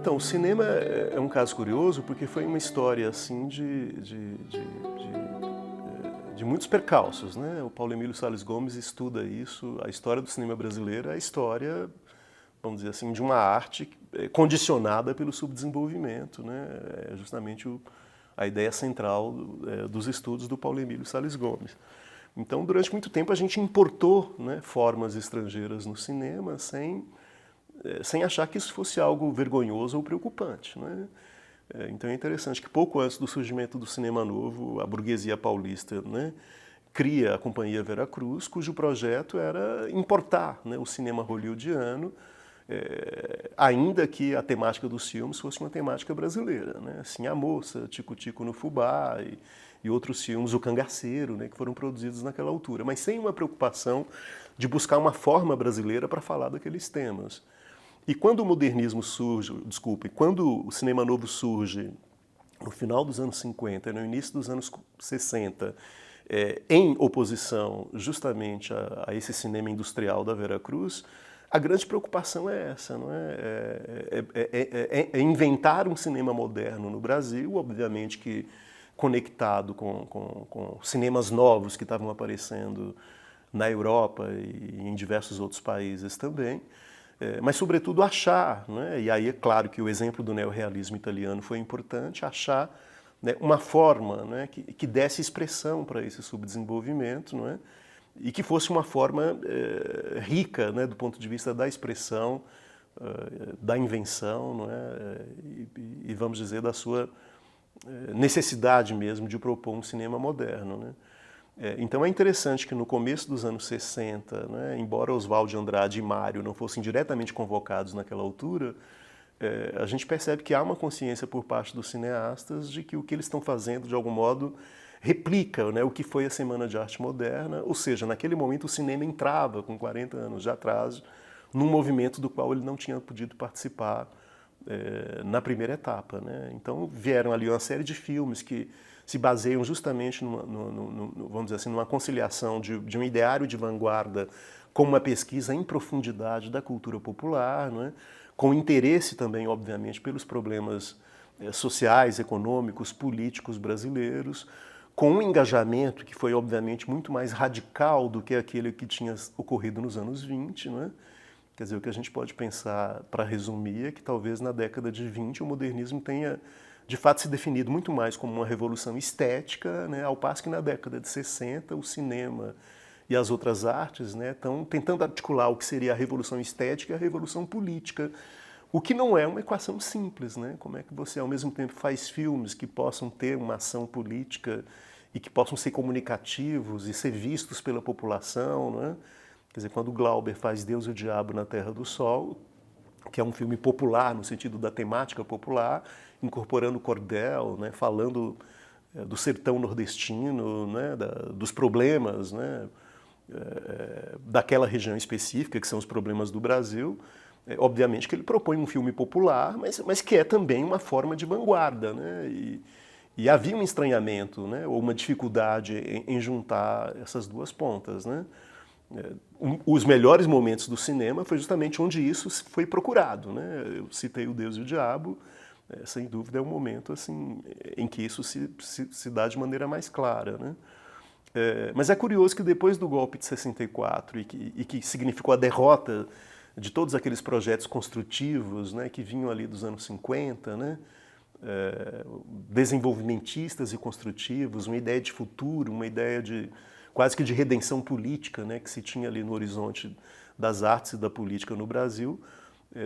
Então, o cinema é um caso curioso porque foi uma história assim de muitos percalços, né? O Paulo Emílio Salles Gomes estuda isso, a história do cinema brasileiro é a história, vamos dizer assim, de uma arte condicionada pelo subdesenvolvimento, né? É justamente a ideia central dos estudos do Paulo Emílio Salles Gomes. Então, durante muito tempo a gente importou, né, formas estrangeiras no cinema sem achar que isso fosse algo vergonhoso ou preocupante, né? Então é interessante que pouco antes do surgimento do cinema novo, a burguesia paulista, né, cria a Companhia Veracruz, cujo projeto era importar, né, o cinema hollywoodiano, ainda que a temática dos filmes fosse uma temática brasileira, né? Assim, A Moça, Tico Tico no Fubá e outros filmes, O Cangaceiro, né, que foram produzidos naquela altura, mas sem uma preocupação de buscar uma forma brasileira para falar daqueles temas. E quando o modernismo surge, quando o cinema novo surge no final dos anos 50 e no início dos anos 60, em oposição justamente a esse cinema industrial da Veracruz, a grande preocupação é essa, não é inventar um cinema moderno no Brasil, obviamente que conectado com cinemas novos que estavam aparecendo na Europa e em diversos outros países também, mas sobretudo achar, né, e aí é claro que o exemplo do neorrealismo italiano foi importante, achar, né, uma forma, né, que desse expressão para esse subdesenvolvimento, não é? E que fosse uma forma rica, né, do ponto de vista da expressão, da invenção, não é? E vamos dizer da sua necessidade mesmo de propor um cinema moderno, né? Então é interessante que no começo dos anos 60, né, embora Oswald de Andrade e Mário não fossem diretamente convocados naquela altura, a gente percebe que há uma consciência por parte dos cineastas de que o que eles estão fazendo, de algum modo, replica, né, o que foi a Semana de Arte Moderna, ou seja, naquele momento o cinema entrava, com 40 anos de atraso, num movimento do qual ele não tinha podido participar na primeira etapa, né? Então vieram ali uma série de filmes que se baseiam justamente vamos dizer assim, numa conciliação de um ideário de vanguarda com uma pesquisa em profundidade da cultura popular, não é? Com interesse também, obviamente, pelos problemas sociais, econômicos, políticos brasileiros, com um engajamento que foi, obviamente, muito mais radical do que aquele que tinha ocorrido nos anos 20, não é? Quer dizer, o que a gente pode pensar, para resumir, é que talvez na década de 20 o modernismo tenha, de fato, se definido muito mais como uma revolução estética, né, ao passo que na década de 60 o cinema e as outras artes, né, estão tentando articular o que seria a revolução estética e a revolução política, o que não é uma equação simples, né? Como é que você, ao mesmo tempo, faz filmes que possam ter uma ação política e que possam ser comunicativos e ser vistos pela população, não é? Quer dizer, quando Glauber faz Deus e o Diabo na Terra do Sol, que é um filme popular, no sentido da temática popular, incorporando cordel, né, falando do sertão nordestino, né, dos problemas, né, daquela região específica, que são os problemas do Brasil, obviamente que ele propõe um filme popular, mas que é também uma forma de vanguarda, né, e havia um estranhamento, né, ou uma dificuldade em juntar essas duas pontas, né. Os melhores momentos do cinema foi justamente onde isso foi procurado, né? Eu citei o Deus e o Diabo, sem dúvida é um momento assim em que isso se dá de maneira mais clara, né? Mas é curioso que depois do golpe de 64 e que significou a derrota de todos aqueles projetos construtivos, né, que vinham ali dos anos 50, né, desenvolvimentistas e construtivos, uma ideia de futuro, uma ideia de quase que de redenção política, né, que se tinha ali no horizonte das artes e da política no Brasil.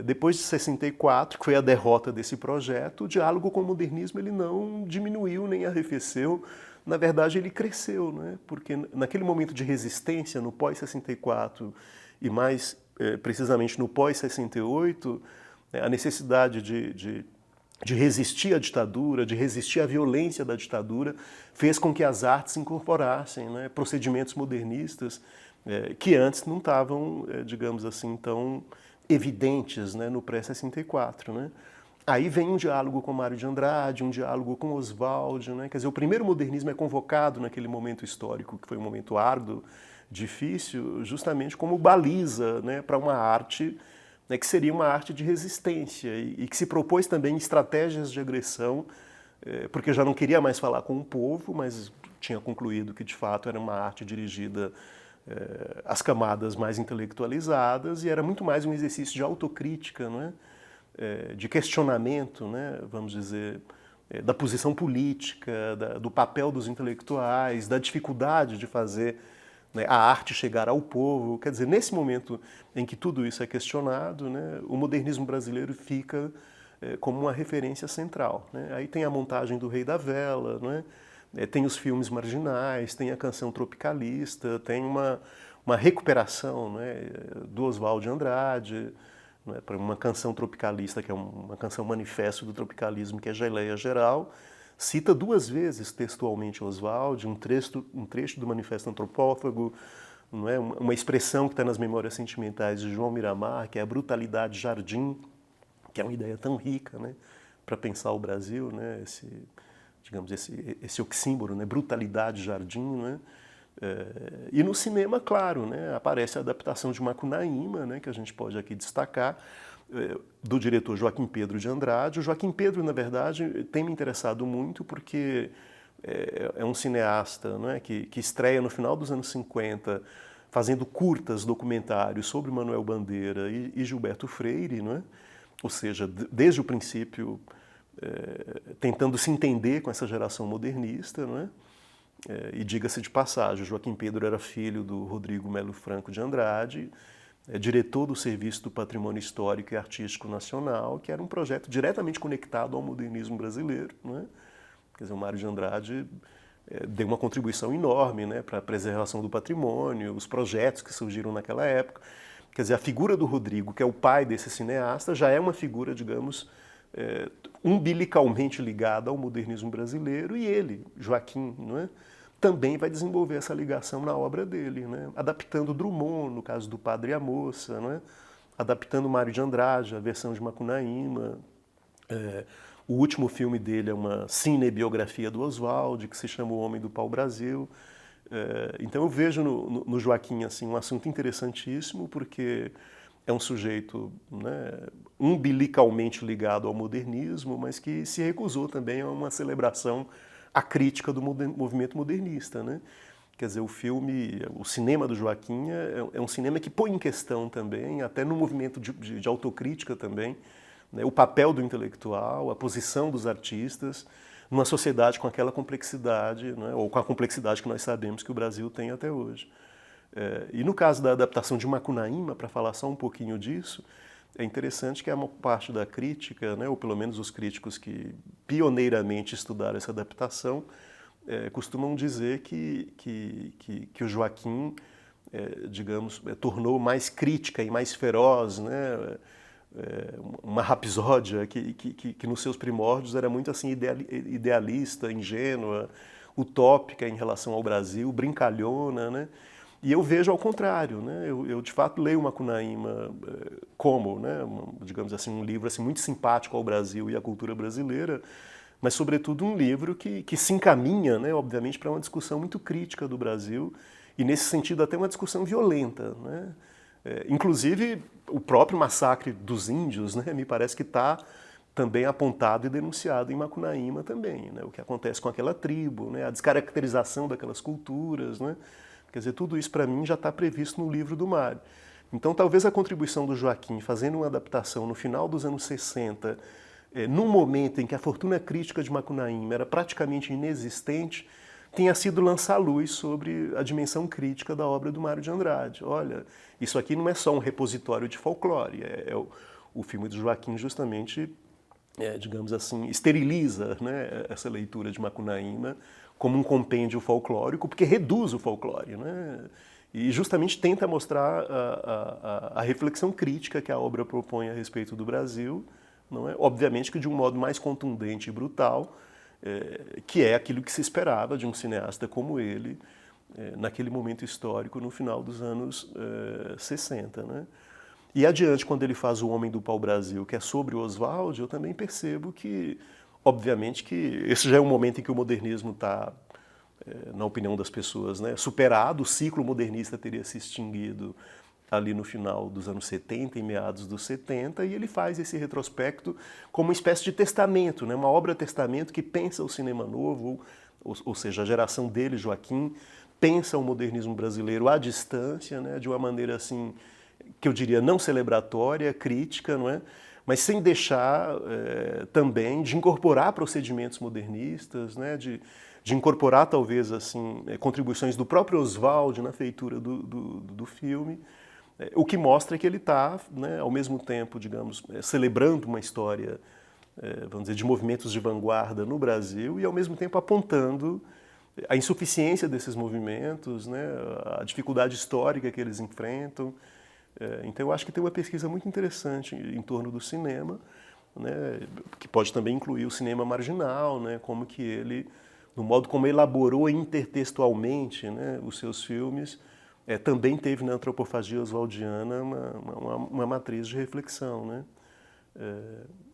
Depois de 64, que foi a derrota desse projeto, o diálogo com o modernismo ele não diminuiu nem arrefeceu, na verdade ele cresceu, né? Porque naquele momento de resistência, no pós-64 e mais precisamente no pós-68, a necessidade de resistir à ditadura, de resistir à violência da ditadura, fez com que as artes incorporassem, né, procedimentos modernistas que antes não estavam, digamos assim, tão evidentes, né, no pré-64. Né? Aí vem um diálogo com Mário de Andrade, um diálogo com Oswald, né? Quer dizer, o primeiro modernismo é convocado naquele momento histórico, que foi um momento árduo, difícil, justamente como baliza, né, para uma arte né, que seria uma arte de resistência e que se propôs também estratégias de agressão, porque já não queria mais falar com o povo, mas tinha concluído que de fato era uma arte dirigida às camadas mais intelectualizadas e era muito mais um exercício de autocrítica, não é? De questionamento, né, vamos dizer, da posição política, do papel dos intelectuais, da dificuldade de fazer, né, a arte chegar ao povo. Quer dizer, nesse momento em que tudo isso é questionado, né, o modernismo brasileiro fica como uma referência central, né? Aí tem a montagem do Rei da Vela, né? Tem os filmes marginais, tem a canção tropicalista, tem uma recuperação, né, do Oswald de Andrade, né, para uma canção tropicalista, que é uma canção manifesto do tropicalismo, que é Geleia Geral, cita 2 vezes textualmente Oswald, um trecho do Manifesto Antropófago, não é? Uma expressão que está nas Memórias Sentimentais de João Miramar, que é a brutalidade jardim, que é uma ideia tão rica, né, para pensar o Brasil, né, digamos, esse oxímoro, né, brutalidade jardim, né? E no cinema, claro, né, aparece a adaptação de Macunaíma, né, que a gente pode aqui destacar, do diretor Joaquim Pedro de Andrade. O Joaquim Pedro, na verdade, tem me interessado muito porque é um cineasta, né, que estreia no final dos anos 50, fazendo curtas documentários sobre Manuel Bandeira e Gilberto Freire, não é? Ou seja, desde o princípio, tentando se entender com essa geração modernista, não é? E diga-se de passagem, o Joaquim Pedro era filho do Rodrigo Melo Franco de Andrade, diretor do Serviço do Patrimônio Histórico e Artístico Nacional, que era um projeto diretamente conectado ao modernismo brasileiro, não é? Quer dizer, o Mário de Andrade deu uma contribuição enorme, né, para a preservação do patrimônio, os projetos que surgiram naquela época. Quer dizer, a figura do Rodrigo, que é o pai desse cineasta, já é uma figura, digamos, umbilicalmente ligada ao modernismo brasileiro, e ele, Joaquim, não é, também vai desenvolver essa ligação na obra dele, né, adaptando Drummond, no caso do Padre e a Moça, não é, adaptando Mário de Andrade, a versão de Macunaíma. O último filme dele é uma cinebiografia do Oswald, que se chama O Homem do Pau-Brasil. Então eu vejo no Joaquim assim, um assunto interessantíssimo, porque é um sujeito, né, umbilicalmente ligado ao modernismo, mas que se recusou também a uma celebração à crítica do movimento modernista, né? Quer dizer, o cinema do Joaquim é um cinema que põe em questão também, até no movimento de autocrítica também, né, o papel do intelectual, a posição dos artistas, numa sociedade com aquela complexidade, né, ou com a complexidade que nós sabemos que o Brasil tem até hoje. E no caso da adaptação de Macunaíma, para falar só um pouquinho disso, é interessante que a maior parte da crítica, né, ou pelo menos os críticos que pioneiramente estudaram essa adaptação, costumam dizer que o Joaquim, digamos, tornou mais crítica e mais feroz, né, uma rapsódia que nos seus primórdios era muito assim idealista, ingênua, utópica em relação ao Brasil, brincalhona, né? E eu vejo ao contrário, né? Eu de fato leio Macunaíma como, né, digamos assim, um livro assim, muito simpático ao Brasil e à cultura brasileira, mas sobretudo um livro que se encaminha, né, obviamente, para uma discussão muito crítica do Brasil e nesse sentido até uma discussão violenta, né? Inclusive o próprio massacre dos índios, né, me parece que está também apontado e denunciado em Macunaíma também, né? O que acontece com aquela tribo, né? A descaracterização daquelas culturas, né? Quer dizer, tudo isso para mim já está previsto no livro do Mário. Então talvez a contribuição do Joaquim fazendo uma adaptação no final dos anos 60, num momento em que a fortuna crítica de Macunaíma era praticamente inexistente, tenha sido lançar luz sobre a dimensão crítica da obra do Mário de Andrade. Olha, isso aqui não é só um repositório de folclore, o filme do Joaquim justamente, digamos assim, esteriliza, né, essa leitura de Macunaíma como um compêndio folclórico, porque reduz o folclore, né, e justamente tenta mostrar a reflexão crítica que a obra propõe a respeito do Brasil, não é? Obviamente que de um modo mais contundente e brutal, que é aquilo que se esperava de um cineasta como ele, naquele momento histórico, no final dos anos 60. Né? E adiante, quando ele faz O Homem do Pau-Brasil, que é sobre o Oswald, eu também percebo que, obviamente, que esse já é um momento em que o modernismo está, na opinião das pessoas, né, superado, o ciclo modernista teria se extinguido ali no final dos anos 70 e meados dos 70, e ele faz esse retrospecto como uma espécie de testamento, né? Uma obra-testamento que pensa o cinema novo, ou seja, a geração dele, Joaquim, pensa o modernismo brasileiro à distância, né? De uma maneira assim, que eu diria não celebratória, crítica, não é? Mas sem deixar também de incorporar procedimentos modernistas, né? De incorporar talvez assim contribuições do próprio Oswald na feitura do filme, o que mostra que ele está, né, ao mesmo tempo, digamos, celebrando uma história, vamos dizer, de movimentos de vanguarda no Brasil e ao mesmo tempo apontando a insuficiência desses movimentos, né, a dificuldade histórica que eles enfrentam. Então eu acho que tem uma pesquisa muito interessante em torno do cinema, né, que pode também incluir o cinema marginal, né, como que ele, no modo como elaborou intertextualmente, né, os seus filmes, também teve na antropofagia oswaldiana uma matriz de reflexão, né?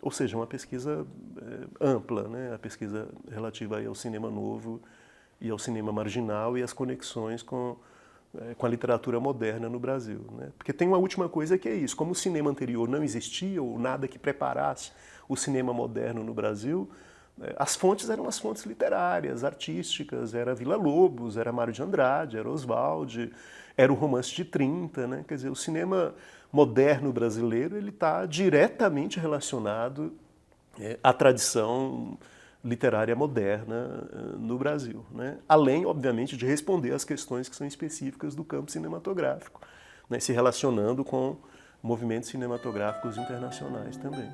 Ou seja, uma pesquisa ampla, né? A pesquisa relativa aí ao cinema novo e ao cinema marginal e as conexões com a literatura moderna no Brasil, né? Porque tem uma última coisa que é isso, como o cinema anterior não existia, ou nada que preparasse o cinema moderno no Brasil, as fontes eram as fontes literárias, artísticas, era Villa-Lobos, era Mário de Andrade, era Oswald, era o romance de 30, né? Quer dizer, o cinema moderno brasileiro ele está diretamente relacionado à tradição literária moderna no Brasil, né? Além, obviamente, de responder às questões que são específicas do campo cinematográfico, né? Se relacionando com movimentos cinematográficos internacionais também.